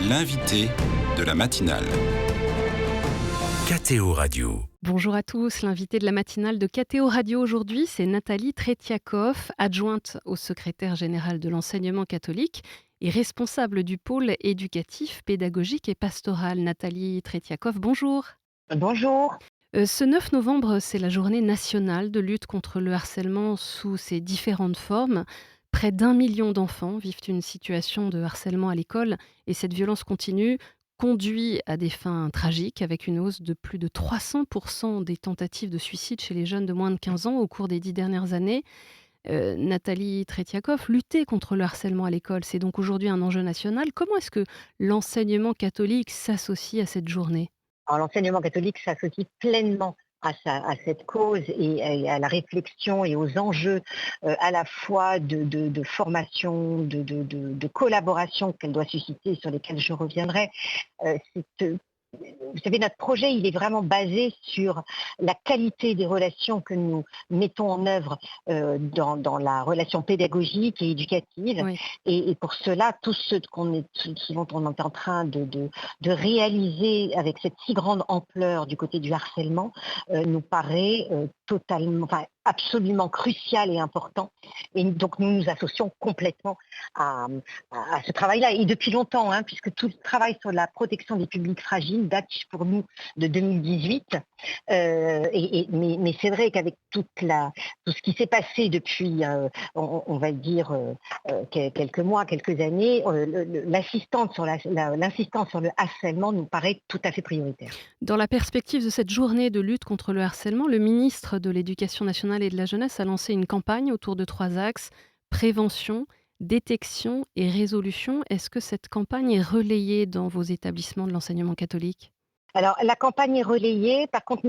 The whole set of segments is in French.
L'invité de la matinale. KTO Radio. Bonjour à tous, l'invité de la matinale de KTO Radio aujourd'hui, c'est Nathalie Tretiakov, adjointe au secrétaire général de l'enseignement catholique et responsable du pôle éducatif, pédagogique et pastoral. Nathalie Tretiakov, bonjour. Bonjour. Ce 9 novembre, c'est la journée nationale de lutte contre le harcèlement sous ses différentes formes. Près d'1 million d'enfants vivent une situation de harcèlement à l'école et cette violence continue conduit à des fins tragiques avec une hausse de plus de 300% des tentatives de suicide chez les jeunes de moins de 15 ans au cours des 10 dernières années. Nathalie Tretiakov, lutter contre le harcèlement à l'école, c'est donc aujourd'hui un enjeu national. Comment est-ce que l'enseignement catholique s'associe à cette journée ? Alors, l'enseignement catholique s'associe pleinement à cette cause et à la réflexion et aux enjeux à la fois de formation, de collaboration qu'elle doit susciter, sur lesquels je reviendrai. Vous savez, notre projet, il est vraiment basé sur la qualité des relations que nous mettons en œuvre dans la relation pédagogique et éducative. Oui. Et pour cela, tout ce dont on est en train de réaliser avec cette si grande ampleur du côté du harcèlement nous paraît absolument crucial et important. Et donc, nous nous associons complètement à ce travail-là. Et depuis longtemps, puisque tout le travail sur la protection des publics fragiles date pour nous de 2018. Mais c'est vrai qu'avec tout ce qui s'est passé depuis, on va dire, quelques mois, quelques années, l'insistance sur le harcèlement nous paraît tout à fait prioritaire. Dans la perspective de cette journée de lutte contre le harcèlement, le ministre de l'Éducation nationale et de la jeunesse a lancé une campagne autour de 3 axes: prévention, détection et résolution. Est-ce que cette campagne est relayée dans vos établissements de l'enseignement catholique ? Alors, la campagne est relayée. Par contre,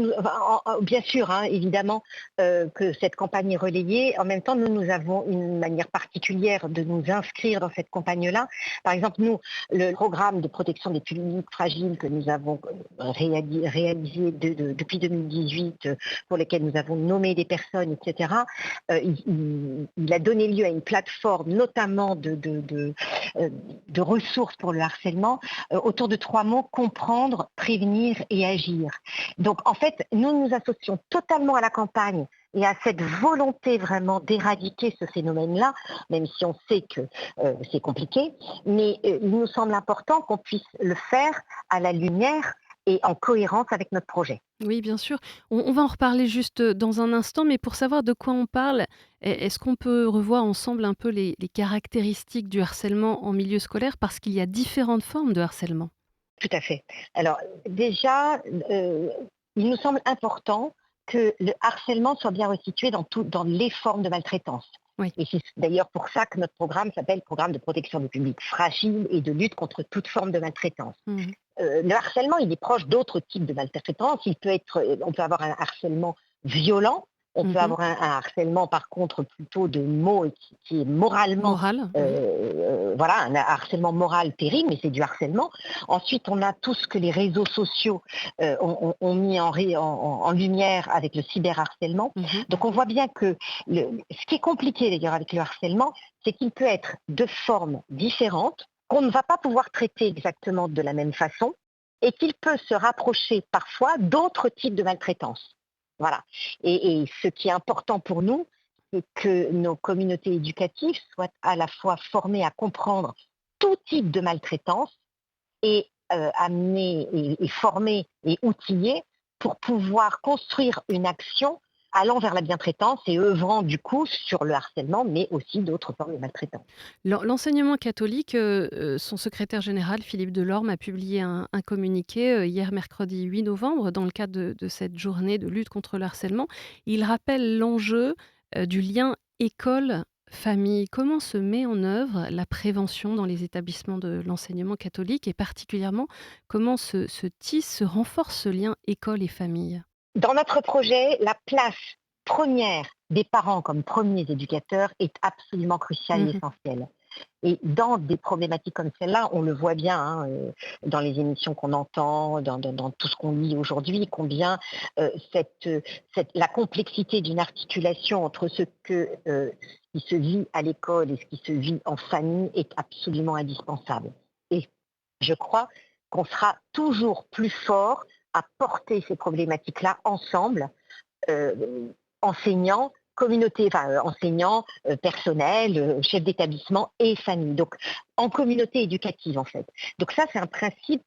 bien sûr, évidemment, que cette campagne est relayée. En même temps, nous avons une manière particulière de nous inscrire dans cette campagne-là. Par exemple, nous, le programme de protection des publics fragiles que nous avons réalisé depuis 2018, pour lequel nous avons nommé des personnes, etc., il a donné lieu à une plateforme, notamment de ressources pour le harcèlement, autour de 3 mots: comprendre, prévenir et agir. Donc, en fait, nous nous associons totalement à la campagne et à cette volonté vraiment d'éradiquer ce phénomène-là, même si on sait que c'est compliqué, mais il nous semble important qu'on puisse le faire à la lumière et en cohérence avec notre projet. Oui, bien sûr. On va en reparler juste dans un instant, mais pour savoir de quoi on parle, est-ce qu'on peut revoir ensemble un peu les caractéristiques du harcèlement en milieu scolaire, parce qu'il y a différentes formes de harcèlement? Tout à fait. Alors déjà, il nous semble important que le harcèlement soit bien resitué dans les formes de maltraitance. Oui. Et c'est d'ailleurs pour ça que notre programme s'appelle Programme de protection du public fragile et de lutte contre toute forme de maltraitance. Mmh. Le harcèlement, il est proche d'autres types de maltraitance. On peut avoir un harcèlement violent. On peut Mmh. avoir un harcèlement, par contre, plutôt de mots qui est moralement, Morale, oui. voilà, un harcèlement moral terrible, mais c'est du harcèlement. Ensuite, on a tout ce que les réseaux sociaux ont mis en lumière avec le cyberharcèlement. Mmh. Donc, on voit bien que ce qui est compliqué d'ailleurs avec le harcèlement, c'est qu'il peut être de formes différentes, qu'on ne va pas pouvoir traiter exactement de la même façon, et qu'il peut se rapprocher parfois d'autres types de maltraitance. Voilà. Et ce qui est important pour nous, c'est que nos communautés éducatives soient à la fois formées à comprendre tout type de maltraitance et amenées et formées et outillées pour pouvoir construire une action allant vers la bientraitance et œuvrant du coup sur le harcèlement, mais aussi d'autres formes de maltraitance. L'enseignement catholique, son secrétaire général, Philippe Delorme, a publié un communiqué hier mercredi 8 novembre dans le cadre de cette journée de lutte contre le harcèlement. Il rappelle l'enjeu du lien école-famille. Comment se met en œuvre la prévention dans les établissements de l'enseignement catholique et particulièrement comment se tisse, se renforce ce lien école et famille ? Dans notre projet, la place première des parents comme premiers éducateurs est absolument cruciale et Mmh. essentielle. Et dans des problématiques comme celle-là, on le voit bien dans les émissions qu'on entend, dans tout ce qu'on lit aujourd'hui, combien la complexité d'une articulation entre ce qui se vit à l'école et ce qui se vit en famille est absolument indispensable. Et Je crois qu'on sera toujours plus fort à porter ces problématiques-là ensemble, enseignants, enseignants, personnel, chefs d'établissement et famille. Donc, en communauté éducative, en fait. Donc ça, c'est un principe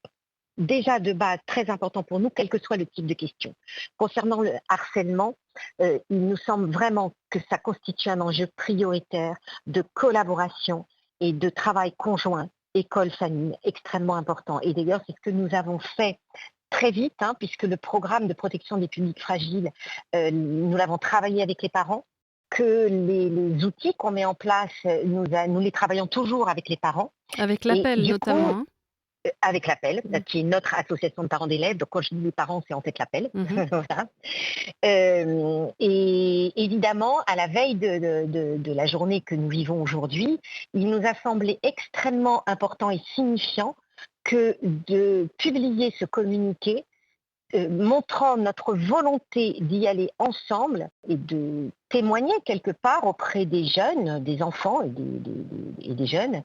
déjà de base très important pour nous, quel que soit le type de question. Concernant le harcèlement, il nous semble vraiment que ça constitue un enjeu prioritaire de collaboration et de travail conjoint, école-famille, extrêmement important. Et d'ailleurs, c'est ce que nous avons fait très vite, puisque le programme de protection des publics fragiles, nous l'avons travaillé avec les parents, que les outils qu'on met en place, nous les travaillons toujours avec les parents. Avec Et l'appel du coup, notamment, hein? avec l'appel, qui est notre association de parents d'élèves. Donc, quand je dis les parents, c'est en fait l'appel. Mmh. Voilà. Et évidemment, à la veille de la journée que nous vivons aujourd'hui, il nous a semblé extrêmement important et signifiant que de publier ce communiqué montrant notre volonté d'y aller ensemble et de témoigner quelque part auprès des jeunes, des enfants et des jeunes,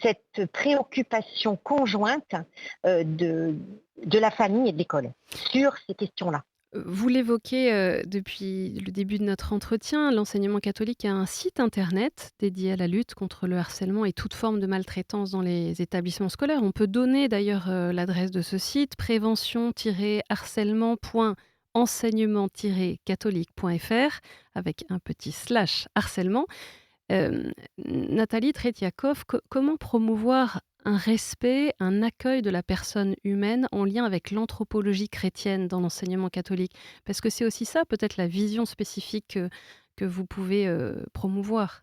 cette préoccupation conjointe de la famille et de l'école sur ces questions-là. Vous l'évoquez, depuis le début de notre entretien, l'enseignement catholique a un site internet dédié à la lutte contre le harcèlement et toute forme de maltraitance dans les établissements scolaires. On peut donner d'ailleurs, l'adresse de ce site: prévention-harcèlement.enseignement-catholique.fr avec un petit slash harcèlement. Nathalie Tretiakov, comment promouvoir un respect, un accueil de la personne humaine en lien avec l'anthropologie chrétienne dans l'enseignement catholique? Parce que c'est aussi ça, peut-être la vision spécifique que vous pouvez, promouvoir.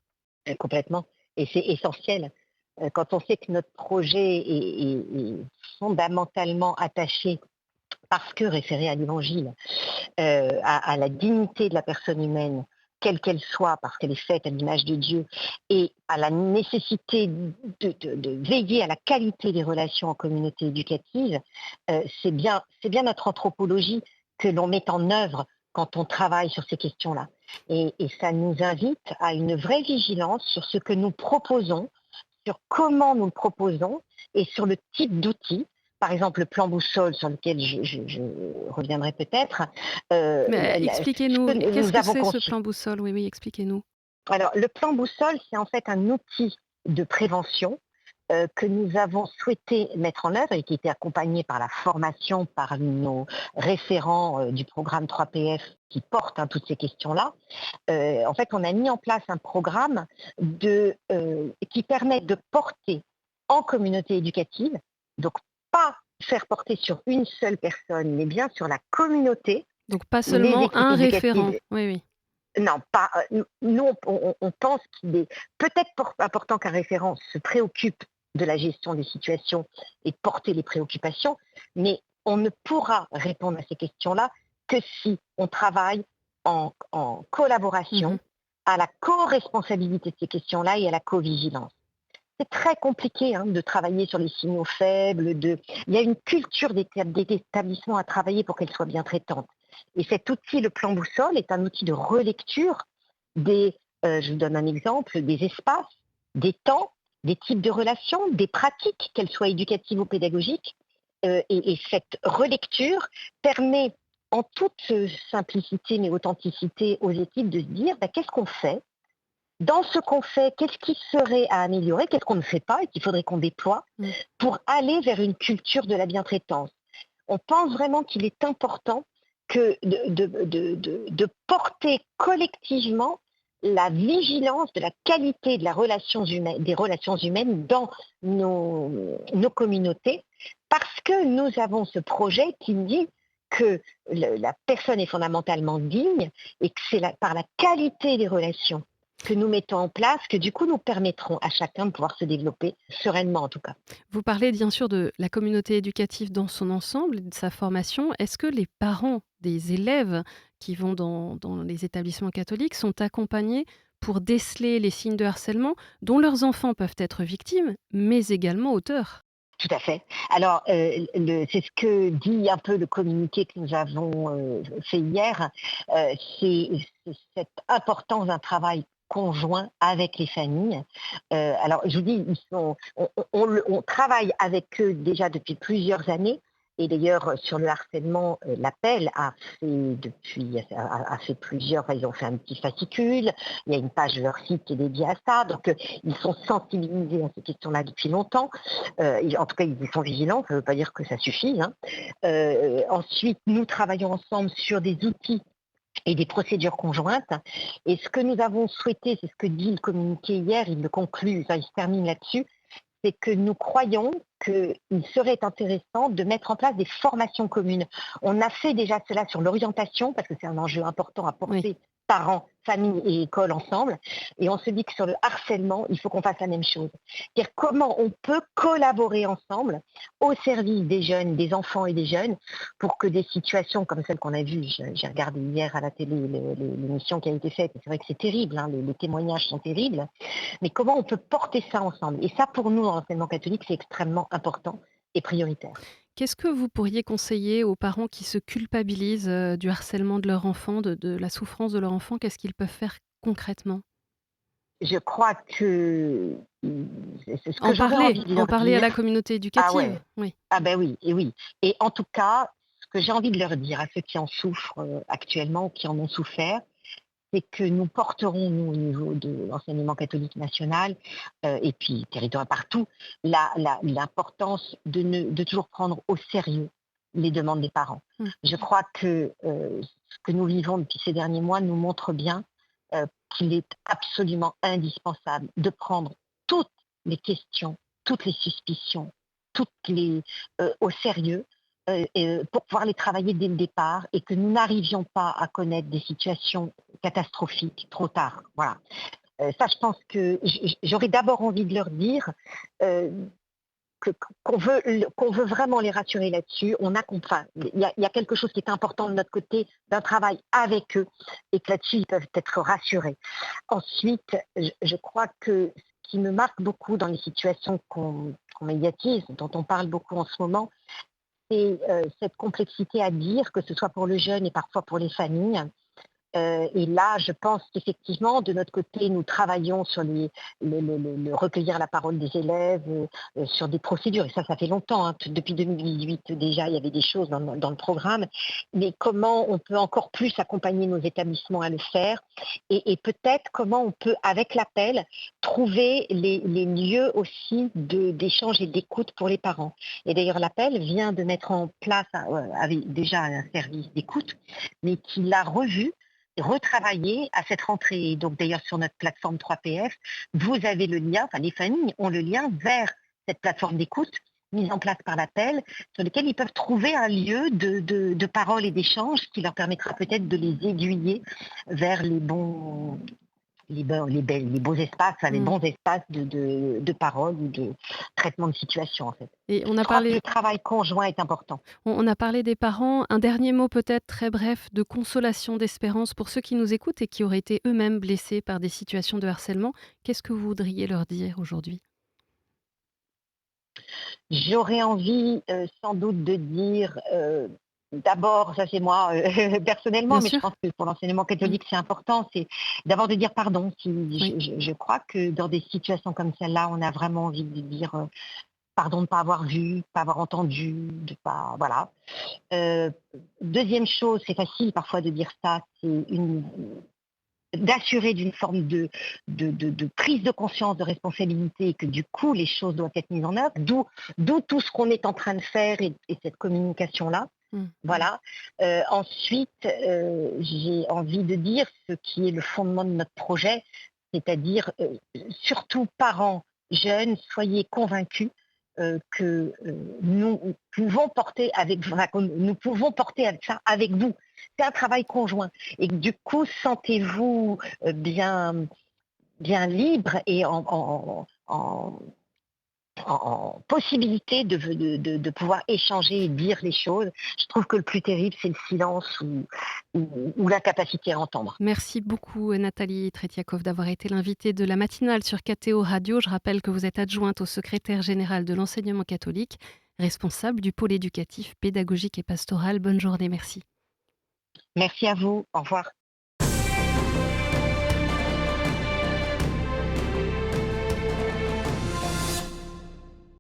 Complètement. Et c'est essentiel. Quand on sait que notre projet est fondamentalement attaché, parce que référé à l'Évangile, à la dignité de la personne humaine, quelle qu'elle soit, parce qu'elle est faite à l'image de Dieu, et à la nécessité de veiller à la qualité des relations en communauté éducative, c'est bien notre anthropologie que l'on met en œuvre quand on travaille sur ces questions-là. Et ça nous invite à une vraie vigilance sur ce que nous proposons, sur comment nous le proposons et sur le type d'outils. Par exemple, le plan boussole sur lequel je reviendrai peut-être. Mais Ce expliquez-nous, que qu'est-ce nous que avons c'est ce conçu. plan boussole? Oui, oui, expliquez-nous. Alors, le plan boussole, c'est en fait un outil de prévention que nous avons souhaité mettre en œuvre et qui était accompagné par la formation par nos référents du programme 3PF qui portent toutes ces questions-là. En fait, on a mis en place un programme qui permet de porter en communauté éducative, donc pas faire porter sur une seule personne, mais bien sur la communauté, Donc pas les seulement équipes un référent. éducatives. Oui, oui. Non, pas. Nous, on pense qu'il est peut-être important qu'un référent se préoccupe de la gestion des situations et de porter les préoccupations, mais on ne pourra répondre à ces questions-là que si on travaille en Mmh. collaboration à la co-responsabilité de ces questions-là et à la co-vigilance. C'est très compliqué de travailler sur les signaux faibles. Il y a une culture d'établissement à travailler pour qu'elle soit bien traitante. Et cet outil, le plan boussole, est un outil de relecture je vous donne un exemple, des espaces, des temps, des types de relations, des pratiques, qu'elles soient éducatives ou pédagogiques. Et cette relecture permet en toute simplicité mais authenticité aux équipes de se dire qu'est-ce qu'on fait dans ce qu'on fait, qu'est-ce qui serait à améliorer, qu'est-ce qu'on ne fait pas et qu'il faudrait qu'on déploie Mmh. pour aller vers une culture de la bientraitance. On pense vraiment qu'il est important que de porter collectivement la vigilance de la qualité de des relations humaines dans nos communautés, parce que nous avons ce projet qui dit que la personne est fondamentalement digne et que c'est par la qualité des relations que nous mettons en place, que du coup nous permettrons à chacun de pouvoir se développer sereinement en tout cas. Vous parlez bien sûr de la communauté éducative dans son ensemble et de sa formation. Est-ce que les parents des élèves qui vont dans les établissements catholiques sont accompagnés pour déceler les signes de harcèlement dont leurs enfants peuvent être victimes, mais également auteurs? Tout à fait. Alors, c'est ce que dit un peu le communiqué que nous avons fait hier, c'est cette importance d'un travail conjoint avec les familles. Alors je vous dis, on travaille avec eux déjà depuis plusieurs années. Et d'ailleurs, sur le harcèlement, l'appel a fait plusieurs, enfin, ils ont fait un petit fascicule, il y a une page de leur site qui est dédiée à ça, donc ils sont sensibilisés à ces questions-là depuis longtemps. En tout cas, ils sont vigilants, ça ne veut pas dire que ça suffit, hein. Ensuite, nous travaillons ensemble sur des outils et des procédures conjointes. Et ce que nous avons souhaité, c'est ce que dit le communiqué hier, il le conclut, enfin, il se termine là-dessus, c'est que nous croyons qu'il serait intéressant de mettre en place des formations communes. On a fait déjà cela sur l'orientation, parce que c'est un enjeu important à Oui. porter parents, familles et écoles ensemble. Et on se dit que sur le harcèlement, il faut qu'on fasse la même chose. C'est-à-dire comment on peut collaborer ensemble au service des jeunes, des enfants et des jeunes, pour que des situations comme celle qu'on a vue, j'ai regardé hier à la télé l'émission qui a été faite, et c'est vrai que c'est terrible, hein, les témoignages sont terribles, mais comment on peut porter ça ensemble. Et ça, pour nous, dans l'enseignement catholique, c'est extrêmement important et prioritaire. Qu'est-ce que vous pourriez conseiller aux parents qui se culpabilisent, du harcèlement de leur enfant, de la souffrance de leur enfant? Qu'est-ce qu'ils peuvent faire concrètement? Je crois que c'est ce que j'aurais envie de En leur parler à dire. la communauté Ah éducative? ouais, Oui. ah ben oui, et oui. Et en tout cas, ce que j'ai envie de leur dire à ceux qui en souffrent actuellement, qui en ont souffert, c'est que nous porterons, nous, au niveau de l'enseignement catholique national, et puis territoire partout, l'importance de toujours prendre au sérieux les demandes des parents. Mmh. Je crois que ce que nous vivons depuis ces derniers mois nous montre bien qu'il est absolument indispensable de prendre toutes les questions, toutes les suspicions, au sérieux, pour pouvoir les travailler dès le départ et que nous n'arrivions pas à connaître des situations catastrophiques trop tard. Voilà. Ça, je pense que j'aurais d'abord envie de leur dire euh, qu'on veut vraiment les rassurer là-dessus. Enfin, il y a quelque chose qui est important de notre côté, d'un travail avec eux, et que là-dessus, ils peuvent être rassurés. Ensuite, je crois que ce qui me marque beaucoup dans les situations qu'on médiatise, dont on parle beaucoup en ce moment, c'est cette complexité à dire, que ce soit pour le jeune et parfois pour les familles. Et là, je pense qu'effectivement, de notre côté, nous travaillons sur le recueillir la parole des élèves, sur des procédures. Et ça fait longtemps, hein. Depuis 2018 déjà, il y avait des choses dans le programme. Mais comment on peut encore plus accompagner nos établissements à le faire, et peut-être comment on peut, avec l'appel, trouver les lieux aussi d'échange et d'écoute pour les parents. Et d'ailleurs, l'appel vient de mettre en place avec déjà un service d'écoute, mais qui l'a revu, retravailler à cette rentrée. Donc d'ailleurs sur notre plateforme 3PF, vous avez le lien, enfin les familles ont le lien vers cette plateforme d'écoute mise en place par l'appel, sur lequel ils peuvent trouver un lieu de parole et d'échange qui leur permettra peut-être de les aiguiller vers les beaux espaces, enfin, les Mmh. bons espaces de parole ou de traitement de situation en fait. Et Je crois que le travail conjoint est important. on a parlé des parents. Un dernier mot peut-être très bref de consolation, d'espérance pour ceux qui nous écoutent et qui auraient été eux-mêmes blessés par des situations de harcèlement. Qu'est-ce que vous voudriez leur dire aujourd'hui? J'aurais envie sans doute de dire, d'abord, ça c'est moi personnellement, Bien mais je sûr. pense que pour l'enseignement Mmh. catholique c'est important, c'est d'abord de dire pardon. Oui. Je crois que dans des situations comme celle-là, on a vraiment envie de dire pardon de ne pas avoir vu, de ne pas avoir entendu, de pas... Voilà. Euh, Deuxième chose, c'est facile parfois de dire ça, c'est d'assurer d'une forme de prise de conscience, de responsabilité, et que du coup les choses doivent être mises en œuvre, d'où tout ce qu'on est en train de faire, et cette communication-là. Mmh. Voilà. Ensuite, j'ai envie de dire ce qui est le fondement de notre projet, c'est-à-dire surtout parents, jeunes, soyez convaincus que nous pouvons porter avec ça avec vous. C'est un travail conjoint. Et du coup, sentez-vous bien libre et en possibilité de pouvoir échanger et dire les choses. Je trouve que le plus terrible, c'est le silence ou l'incapacité à entendre. Merci beaucoup, Nathalie Tretiakov, d'avoir été l'invitée de la matinale sur KTO Radio. Je rappelle que vous êtes adjointe au secrétaire général de l'enseignement catholique, responsable du pôle éducatif, pédagogique et pastoral. Bonne journée, merci. Merci à vous. Au revoir.